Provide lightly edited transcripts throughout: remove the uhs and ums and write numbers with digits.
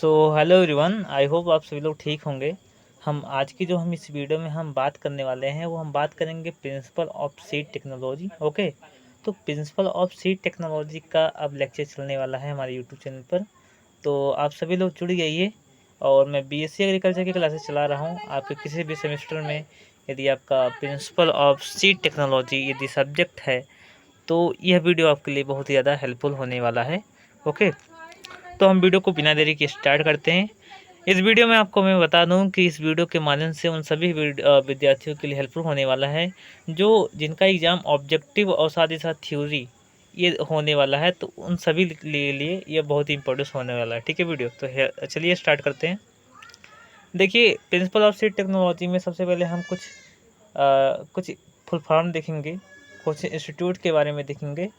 So hello everyone, I hope आप सभी लोग ठीक होंगे। हम इस वीडियो में हम बात करने वाले हैं वो हम बात करेंगे principle of seed technology. Okay, तो प्रिंसिपल ऑफ सीड टेक्नोलॉजी का अब लेक्चर चलने वाला है हमारे यूट्यूब चैनल पर। तो आप सभी लोग जुड़ जाइए। और मैं बीएससी एग्रीकल्चर की क्लासेस चला रहा हूँ। आपके किसी भी सेमेस्टर में यदि आपका प्रिंसिपल ऑफ सीड टेक्नोलॉजी यदि सब्जेक्ट है तो यह वीडियो आपके लिए बहुत ही ज़्यादा हेल्पफुल होने वाला है। ओके, तो हम वीडियो को बिना देरी के स्टार्ट करते हैं। इस वीडियो में आपको मैं बता दूं कि इस वीडियो के माध्यम से उन सभी विद्यार्थियों के लिए हेल्पफुल होने वाला है जो जिनका एग्ज़ाम ऑब्जेक्टिव और साथ ही साथ थ्योरी ये होने वाला है। तो उन सभी के लिए ये बहुत ही इंपॉर्टेंट होने वाला है। ठीक है वीडियो, तो चलिए स्टार्ट करते हैं। देखिए, प्रिंसिपल ऑफ सीड टेक्नोलॉजी में सबसे पहले हम कुछ फुल फॉर्म देखेंगे, कुछ इंस्टीट्यूट के बारे में देखेंगे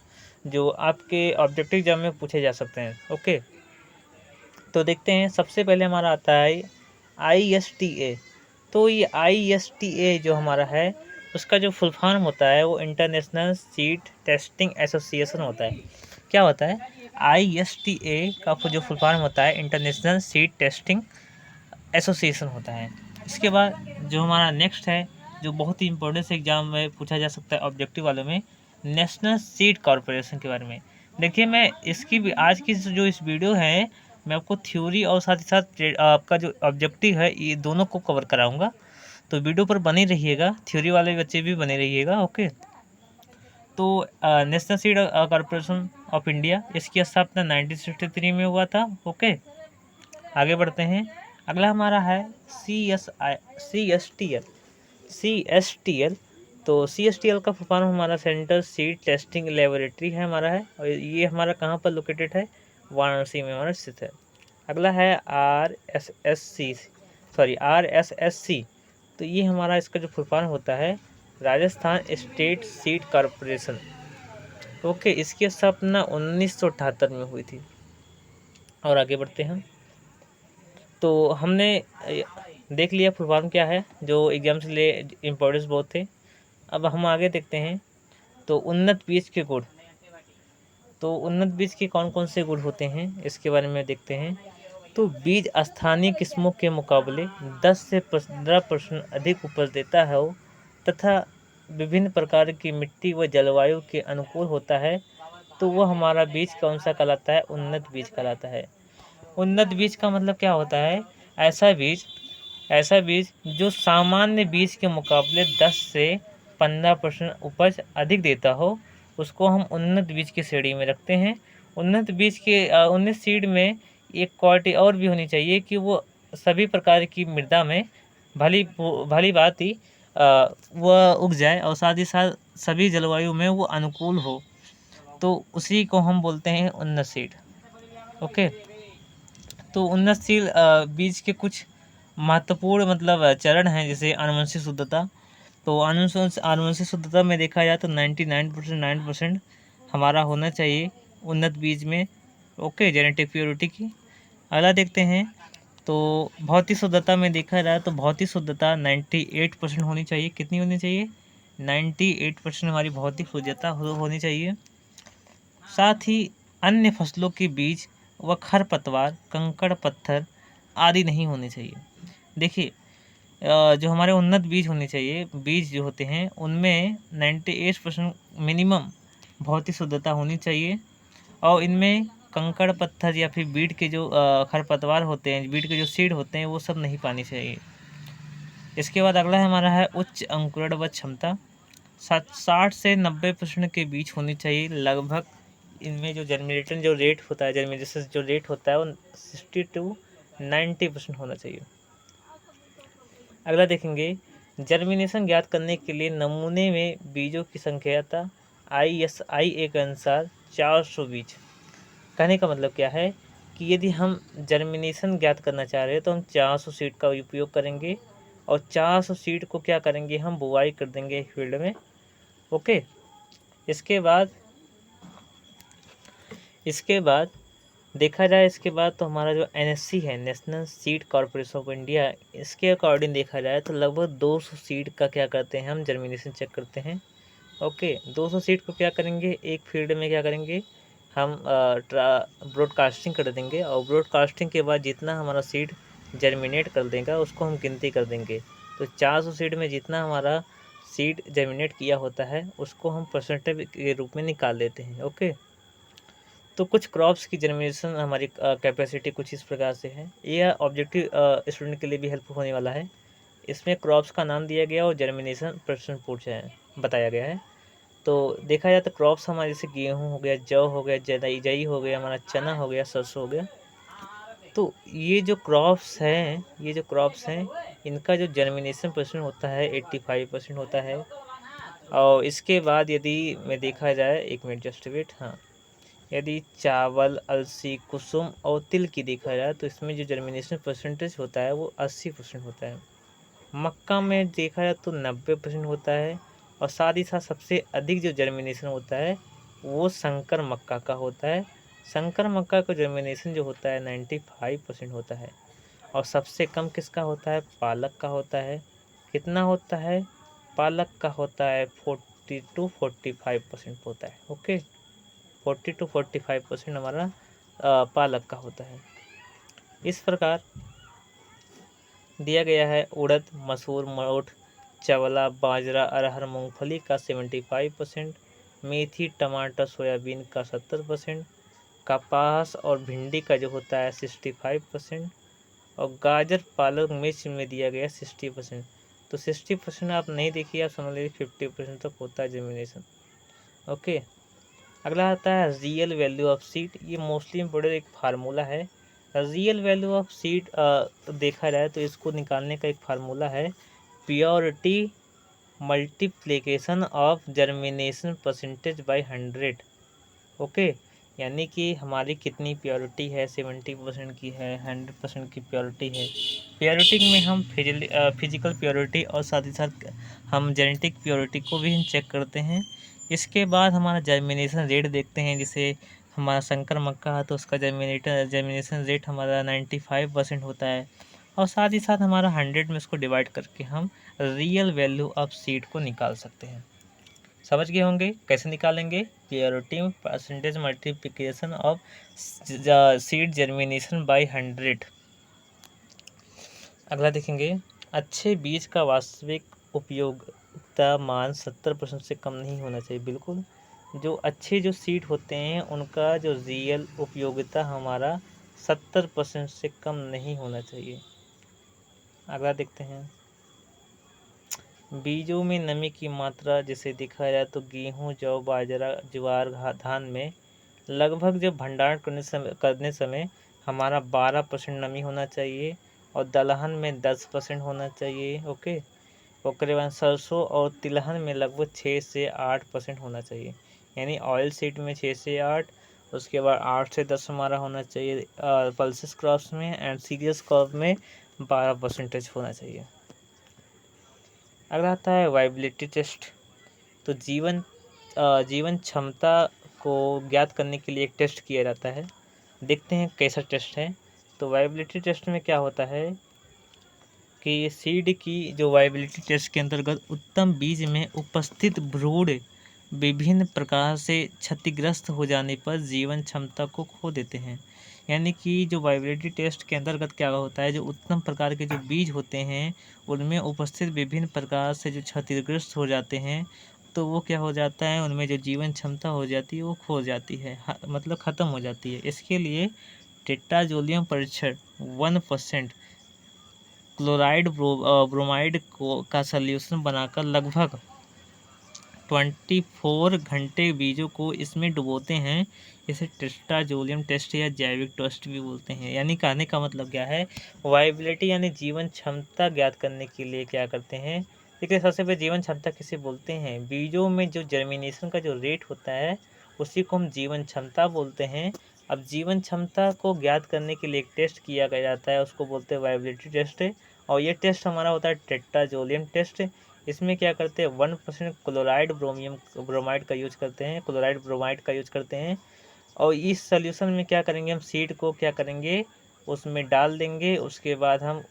जो आपके ऑब्जेक्टिव एग्जाम में पूछे जा सकते हैं। ओके, तो देखते हैं। सबसे पहले हमारा आता है ISTA। तो ये ISTA जो हमारा है उसका जो फुल फॉर्म होता है वो इंटरनेशनल सीड टेस्टिंग एसोसिएशन होता है। क्या होता है? ISTA का जो फुल फॉर्म होता है इंटरनेशनल सीड टेस्टिंग एसोसिएशन होता है। इसके बाद जो हमारा नेक्स्ट है जो बहुत ही इंपॉर्टेंट से एग्जाम में पूछा जा सकता है ऑब्जेक्टिव वालों में, नेशनल सीड कॉरपोरेशन के बारे में। देखिए, मैं इसकी भी आज की जो इस वीडियो है मैं आपको थ्योरी और साथ ही साथ आपका जो ऑब्जेक्टिव है ये दोनों को कवर कराऊंगा। तो वीडियो पर बने रहिएगा, थ्योरी वाले बच्चे भी बने रहिएगा। ओके, तो national seed corporation of India, इसकी स्थापना 1963 में हुआ था। ओके, आगे बढ़ते हैं। अगला हमारा है CSTL। तो CSTL का फुल फॉर्म हमारा सेंट्रल सीड टेस्टिंग लेबोरेटरी है हमारा है, और ये हमारा कहाँ पर लोकेटेड है? वाराणसी में हमारा स्थित है। अगला है RSSC। तो ये हमारा इसका जो फुल फॉर्म होता है Rajasthan state seed corporation. Okay, इसकी स्थापना 1978 में हुई थी। और आगे बढ़ते हैं। तो हमने देख लिया फुल फॉर्म क्या है जो एग्जाम से ले इम्पोर्टेंस बहुत थे। अब हम आगे देखते हैं। तो उन्नत बीज के गुण, तो उन्नत बीज के कौन कौन से गुण होते हैं इसके बारे में देखते हैं। तो बीज स्थानीय किस्मों के मुकाबले 10 से 15% अधिक उपज देता है तथा विभिन्न प्रकार की मिट्टी व जलवायु के अनुकूल होता है। तो वह हमारा बीज कौन सा कहलाता है? उन्नत बीज कहलाता है। उन्नत बीज का मतलब क्या होता है? ऐसा बीज जो सामान्य बीज के मुकाबले 10 से 15% उपज अधिक देता हो उसको हम उन्नत बीज की श्रेणी में रखते हैं। उन्नत सीड में एक क्वालिटी और भी होनी चाहिए कि वो सभी प्रकार की मृदा में भली भली बात ही वह उग जाए और साथ ही साथ सभी जलवायु में वो अनुकूल हो। तो उसी को हम बोलते हैं उन्नत सीड। ओके, तो उन्नतशील बीज के कुछ महत्वपूर्ण चरण हैं, जैसे आनुवंशिक शुद्धता। तो आनुवंशिक शुद्धता में देखा जाए तो 99% हमारा होना चाहिए उन्नत बीज में। ओके, जेनेटिक प्योरिटी की। अगला देखते हैं। तो भौतिक शुद्धता में देखा जाए तो भौतिक शुद्धता 98% होनी चाहिए। कितनी होनी चाहिए? 98% हमारी भौतिक शुद्धता होनी चाहिए। साथ ही अन्य फसलों के बीज व खरपतवार, कंकड़ पत्थर आदि नहीं होने चाहिए। देखिए, जो हमारे उन्नत बीज होने चाहिए, बीज जो होते हैं उनमें 98% मिनिमम भौतिक शुद्धता होनी चाहिए। और इनमें कंकड़ पत्थर या फिर बीट के जो खरपतवार होते हैं, बीट के जो सीड होते हैं वो सब नहीं पानी चाहिए। इसके बाद अगला हमारा है उच्च अंकुरण व क्षमता। 60 से 90% के बीच होनी चाहिए लगभग। इनमें जो जर्मिनेशन जो रेट होता है, जर्मिनेशन जो रेट होता है वो 60 टू 90% होना चाहिए। अगला देखेंगे, जर्मिनेशन ज्ञात करने के लिए नमूने में बीजों की संख्या था ISIA के अनुसार 400 बीज। कहने का मतलब क्या है कि यदि हम जर्मिनेशन ज्ञात करना चाह रहे हैं तो हम 400 सीड का उपयोग करेंगे और 400 सीड को क्या करेंगे? हम बुआई कर देंगे एक फील्ड में। ओके, इसके बाद देखा जाए, इसके बाद तो हमारा जो NSC है, national seed corporation of India, इसके अकॉर्डिंग देखा जाए तो लगभग 200 सीड का क्या करते हैं? हम जर्मिनेशन चेक करते हैं। ओके, 200 सीड को क्या करेंगे? एक फील्ड में क्या करेंगे? हम ब्रॉडकास्टिंग कर देंगे, और ब्रॉडकास्टिंग के बाद जितना हमारा सीड जर्मिनेट कर देगा उसको हम गिनती कर देंगे। तो 400 सीड में जितना हमारा सीड जर्मिनेट किया होता है उसको हम परसेंटेज के रूप में निकाल लेते हैं। ओके, तो कुछ क्रॉप्स की जर्मिनेशन हमारी कैपेसिटी कुछ इस प्रकार से है। ये ऑब्जेक्टिव स्टूडेंट के लिए भी हेल्पफुल होने वाला है। इसमें क्रॉप्स का नाम दिया गया और जर्मिनेशन परसेंट पूछा है, बताया गया है। तो देखा जाए तो क्रॉप्स हमारे जैसे गेहूँ हो गया, जौ हो गया, जई हो गया, हमारा चना हो गया, सरसों हो गया। तो ये जो क्रॉप्स हैं इनका जो जर्मिनेशन परसेंट होता है 85% होता है। और इसके बाद यदि मैं देखा जाए, एक मिनट जस्ट वेट, हाँ, यदि चावल, अलसी, कुसुम और तिल की देखा जाए तो इसमें जो जर्मिनेशन परसेंटेज होता है वो 80% होता है। मक्का में देखा जाए तो 90% होता है। और साथ ही साथ सबसे अधिक जो जर्मिनेशन होता है वो संकर मक्का का होता है। संकर मक्का का जर्मिनेशन जो होता है 95% होता है। और सबसे कम किसका होता है? पालक का होता है। कितना होता है? पालक का होता है 40 to 45% होता है। ओके, 40 to 45% हमारा पालक का होता है। इस प्रकार दिया गया है उड़द, मसूर, मोठ, चवला, बाजरा, अरहर, मूंगफली का 75%, मेथी, टमाटर, सोयाबीन का 70%, कपास और भिंडी का जो होता है 65%, और गाजर, पालक, मिर्च में दिया गया 60%। तो 60% आप नहीं देखिए, आप समझ लीजिए 50% तक होता है जर्मिनेशन। ओके, अगला आता है रियल वैल्यू ऑफ सीड। ये मोस्टली इम्पोर्टेंट एक फार्मूला है। रियल वैल्यू ऑफ सीड देखा जाए तो इसको निकालने का एक फार्मूला है, purity multiplication of germination percentage by 100। Okay, यानी कि हमारी कितनी प्योरिटी है, 70% की है, 100% की प्योरिटी है। प्योरिटी में हम फिजिकल प्योरिटी और साथ ही साथ हम जेनेटिक प्योरिटी को भी हम चेक करते हैं। इसके बाद हमारा जर्मिनेशन रेट देखते हैं। जैसे हमारा शंकर मक्का है तो उसका जर्मिनेशन रेट हमारा 95% होता है। और साथ ही साथ हमारा 100 में इसको डिवाइड करके हम रियल वैल्यू ऑफ सीड को निकाल सकते हैं। समझ गए होंगे कैसे निकालेंगे? Purity percentage multiplication of seed germination by 100। अगला देखेंगे, अच्छे बीज का वास्तविक उपयोगिता मान 70% से कम नहीं होना चाहिए। बिल्कुल, जो अच्छे जो सीड होते हैं उनका जो रियल उपयोगिता हमारा 70% से कम नहीं होना चाहिए। अगला देखते हैं, बीजों में नमी की मात्रा जैसे देखा जाए तो गेहूं, जौ, बाजरा, ज्वार, धान में लगभग जब भंडारण करने समय हमारा 12% नमी होना चाहिए, और दलहन में 10% होना चाहिए। ओके, उसके बाद सरसों और तिलहन में लगभग 6 से 8% होना चाहिए। यानी ऑयल सीड में 6 से 8, उसके बाद 8 से 10 हमारा होना चाहिए पल्सेस क्रॉप्स में, एंड सीरियस क्रॉप में 12% होना चाहिए। अगला आता है वाइबिलिटी टेस्ट। तो जीवन क्षमता को ज्ञात करने के लिए एक टेस्ट किया जाता है। देखते हैं कैसा टेस्ट है। तो वाइबिलिटी टेस्ट में क्या होता है कि सीड की जो वाइबिलिटी टेस्ट के अंतर्गत उत्तम बीज में उपस्थित भ्रूण विभिन्न प्रकार से क्षतिग्रस्त हो जाने पर जीवन क्षमता को खो देते हैं। यानी कि जो वाइबिलिटी टेस्ट के अंतर्गत क्या होता है, जो उत्तम प्रकार के जो बीज होते हैं उनमें उपस्थित विभिन्न प्रकार से जो क्षतिग्रस्त हो जाते हैं, तो वो क्या हो जाता है, उनमें जो जीवन क्षमता हो जाती है वो खो जाती है, मतलब ख़त्म हो जाती है। इसके लिए टेट्राजोलियम परीक्षण 1% क्लोराइड ब्रोमाइड का सल्यूशन बनाकर लगभग 24 घंटे बीजों को इसमें डुबोते हैं। इसे टेट्राजोलियम टेस्ट या जैविक टेस्ट भी बोलते हैं। यानी कहने का मतलब क्या है, वाइबिलिटी यानी जीवन क्षमता ज्ञात करने के लिए क्या करते हैं। देखिए, सबसे पहले जीवन क्षमता किसे बोलते हैं? बीजों में जो जर्मिनेशन का जो रेट होता है उसी को हम जीवन क्षमता बोलते हैं। अब जीवन क्षमता को ज्ञात करने के लिए एक टेस्ट किया गया जाता है, उसको बोलते हैं वाइबिलिटी टेस्ट। और ये टेस्ट हमारा होता है टेट्राजोलियम टेस्ट। इसमें क्या करते हैं, 1% क्लोराइड ब्रोमाइड का यूज करते हैं, क्लोराइड ब्रोमाइड का यूज करते हैं। और इस सॉल्यूशन में क्या करेंगे, हम सीड को क्या करेंगे, उसमें डाल देंगे। उसके बाद हम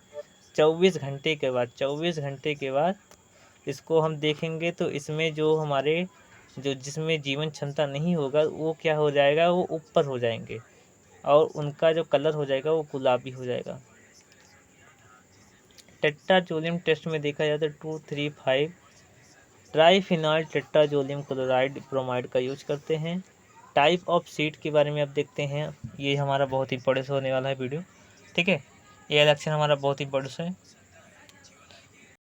24 घंटे के बाद इसको हम देखेंगे तो इसमें जो हमारे जो जिसमें जीवन क्षमता नहीं होगा वो क्या हो जाएगा, वो ऊपर हो जाएंगे और उनका जो कलर हो जाएगा वो गुलाबी हो जाएगा। टेट्राजोलियम टेस्ट में देखा जाए तो 235 ट्राइफिनॉल टेट्राजोलियम क्लोराइड ब्रोमाइड का यूज करते हैं। टाइप ऑफ सीड के बारे में अब देखते हैं। ये हमारा बहुत ही बड़े से होने वाला है वीडियो, ठीक है। ये इलेक्शन हमारा बहुत ही बड़े से है।